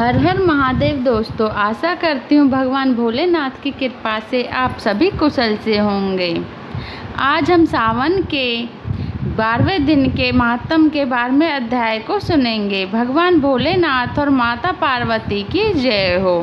हर हर महादेव दोस्तों, आशा करती हूँ भगवान भोलेनाथ की कृपा से आप सभी कुशल से होंगे। आज हम सावन के 12वें दिन के महात्म के 12वें अध्याय को सुनेंगे। भगवान भोलेनाथ और माता पार्वती की जय हो।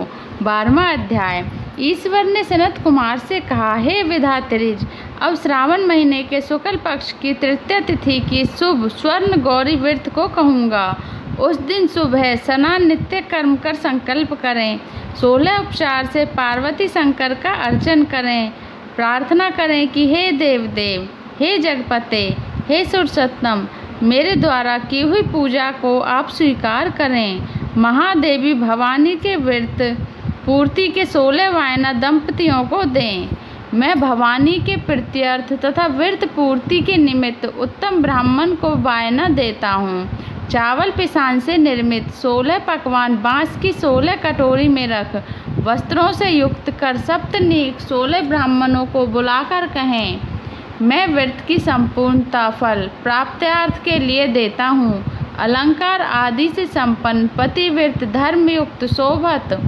12वां अध्याय। ईश्वर ने सनत कुमार से कहा, हे विधात्रिज, अब श्रावण महीने के शुक्ल पक्ष की तृतीय तिथि की शुभ स्वर्ण गौरी व्रत को कहूँगा। उस दिन सुबह स्नान नित्य कर्म कर संकल्प करें। 16 उपचार से पार्वती शंकर का अर्चन करें। प्रार्थना करें कि हे देवदेव, हे जगपते, हे सुरसत्तम, मेरे द्वारा की हुई पूजा को आप स्वीकार करें। महादेवी भवानी के व्रत पूर्ति के 16 वायना दंपतियों को दें। मैं भवानी के प्रीत्यर्थ तथा व्रत पूर्ति के निमित्त उत्तम ब्राह्मण को वायना देता हूँ। चावल पिसान से निर्मित 16 पकवान बांस की 16 कटोरी में रख वस्त्रों से युक्त कर सप्तनीक 16 ब्राह्मणों को बुलाकर कहें, मैं व्रत की संपूर्णता फल प्राप्त्यार्थ के लिए देता हूँ। अलंकार आदि से संपन्न पतिव्रत धर्मयुक्त शोभत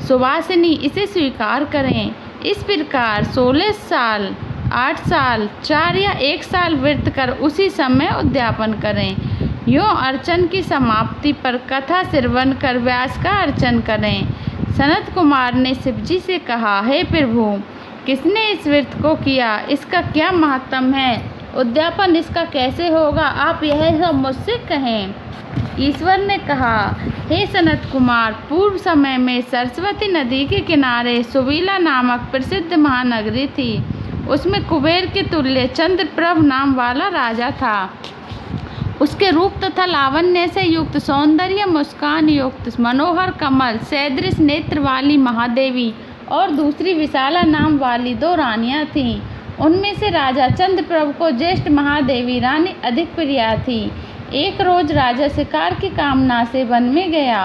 सुवासिनी इसे स्वीकार करें। इस प्रकार 16 साल, 8 साल, 4 या 1 साल व्रत कर उसी समय उद्यापन करें। यूँ अर्चन की समाप्ति पर कथा श्रवण कर व्यास का अर्चन करें। सनत कुमार ने शिवजी से कहा, हे प्रभु, किसने इस व्रत को किया? इसका क्या महत्व है? उद्यापन इसका कैसे होगा? आप यह सब मुझसे कहें। ईश्वर ने कहा, हे सनत कुमार, पूर्व समय में सरस्वती नदी के किनारे सुवीला नामक प्रसिद्ध महानगरी थी। उसमें कुबेर के तुल्य चंद्रप्रभ नाम वाला राजा था। उसके रूप तथा लावण्य से युक्त, सौंदर्य मुस्कान युक्त, मनोहर कमल सदृश नेत्र वाली महादेवी और दूसरी विशाला नाम वाली 2 रानियां थीं। उनमें से राजा चंद्रप्रभ को ज्येष्ठ महादेवी रानी अधिक प्रिया थी। एक रोज राजा शिकार की कामना से वन में गया।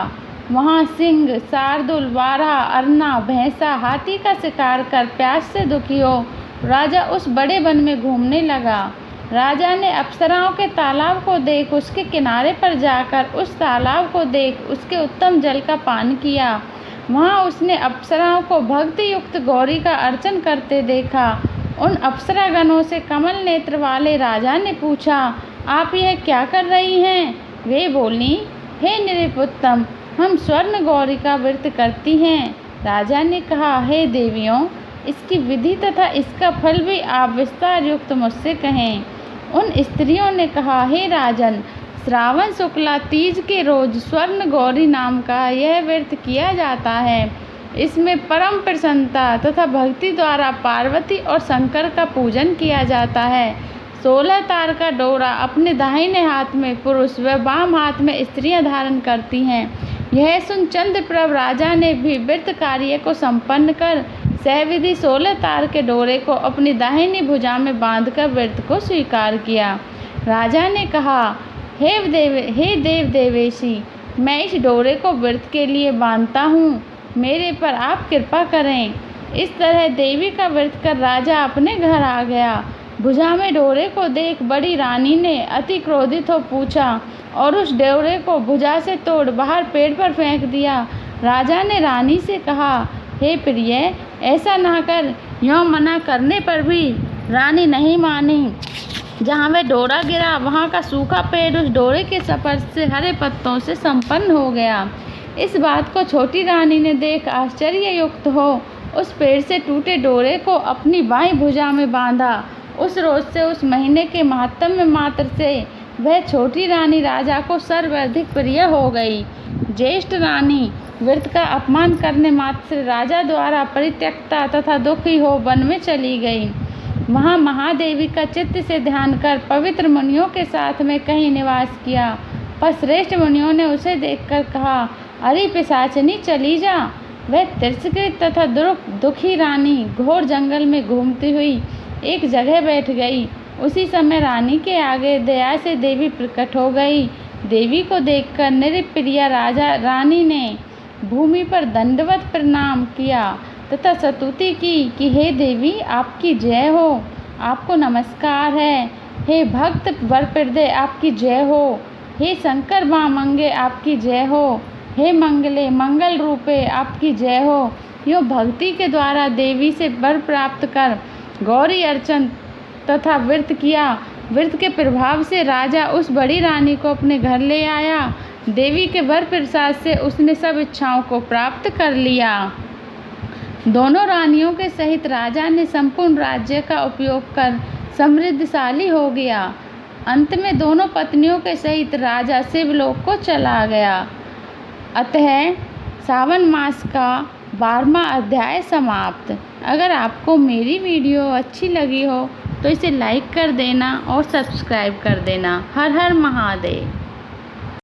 वहाँ सिंह, शार्दूल, वारहा, अरना, भैंसा, हाथी का शिकार कर प्यास से दुखी हो राजा उस बड़े वन में घूमने लगा। राजा ने अप्सराओं के तालाब को देख उसके किनारे पर जाकर उस तालाब को देख उसके उत्तम जल का पान किया। वहाँ उसने अप्सराओं को भक्ति युक्त गौरी का अर्चन करते देखा। उन अप्सरागणों से कमल नेत्र वाले राजा ने पूछा, आप यह क्या कर रही हैं? वे बोली, हे नृपोत्तम, हम स्वर्ण गौरी का व्रत करती हैं। राजा ने कहा, हे देवियों, इसकी विधि तथा इसका फल भी आप विस्तार युक्त मुझसे कहें। उन स्त्रियों ने कहा, हे राजन, श्रावण शुक्ला तीज के रोज स्वर्ण गौरी नाम का यह व्रत किया जाता है। इसमें परम प्रसन्नता तथा भक्ति द्वारा पार्वती और शंकर का पूजन किया जाता है। 16 तार का डोरा अपने दाहिने हाथ में पुरुष व बाम हाथ में स्त्रियां धारण करती हैं। यह सुन चंद्रप्रभ राजा ने भी व्रत कार्य को संपन्न कर सहविधि 16 तार के डोरे को अपनी दाहिनी भुजा में बांधकर व्रत को स्वीकार किया। राजा ने कहा, हे देव देवेशी, मैं इस डोरे को व्रत के लिए बांधता हूँ, मेरे पर आप कृपा करें। इस तरह देवी का व्रत कर राजा अपने घर आ गया। भुजा में डोरे को देख बड़ी रानी ने अति क्रोधित हो पूछा और उस डोरे को भुजा से तोड़ बाहर पेड़ पर फेंक दिया। राजा ने रानी से कहा, हे प्रिय, ऐसा ना कर। यूँ मना करने पर भी रानी नहीं मानी। जहाँ वह डोरा गिरा वहाँ का सूखा पेड़ उस डोरे के स्पर्श से हरे पत्तों से संपन्न हो गया। इस बात को छोटी रानी ने देख आश्चर्य युक्त हो उस पेड़ से टूटे डोरे को अपनी बाईं भुजा में बांधा। उस रोज से उस महीने के महात्म्य मात्र से वह छोटी रानी राजा को सर्वाधिक प्रिय हो गई। ज्येष्ठ रानी व्रत का अपमान करने मात्र से राजा द्वारा परित्यक्ता तथा दुखी हो वन में चली गई। वहाँ महादेवी का चित्त से ध्यान कर पवित्र मुनियों के साथ में कहीं निवास किया। पर श्रेष्ठ मुनियों ने उसे देखकर कहा, अरे पिशाचिनी, चली जा। वह तिरस्कृत तथा दुखी रानी घोर जंगल में घूमती हुई एक जगह बैठ गई। उसी समय रानी के आगे दया से देवी प्रकट हो गई। देवी को देखकर निरप्रिया रानी ने भूमि पर दंडवत प्रणाम किया तथा स्तुति की कि हे देवी, आपकी जय हो, आपको नमस्कार है। हे भक्त वरप्रदे, आपकी जय हो। हे शंकर मामंगे, आपकी जय हो। हे मंगले मंगल रूपे आपकी जय हो। यूँ भक्ति के द्वारा देवी से वर प्राप्त कर गौरी अर्चन तथा व्रत किया। व्रत के प्रभाव से राजा उस बड़ी रानी को अपने घर ले आया। देवी के वर प्रसाद से उसने सब इच्छाओं को प्राप्त कर लिया। दोनों रानियों के सहित राजा ने संपूर्ण राज्य का उपयोग कर समृद्धशाली हो गया। अंत में दोनों पत्नियों के सहित राजा शिवलोक को चला गया। अतः सावन मास का 12वां अध्याय समाप्त। अगर आपको मेरी वीडियो अच्छी लगी हो तो इसे लाइक कर देना और सब्सक्राइब कर देना। हर हर महादेव।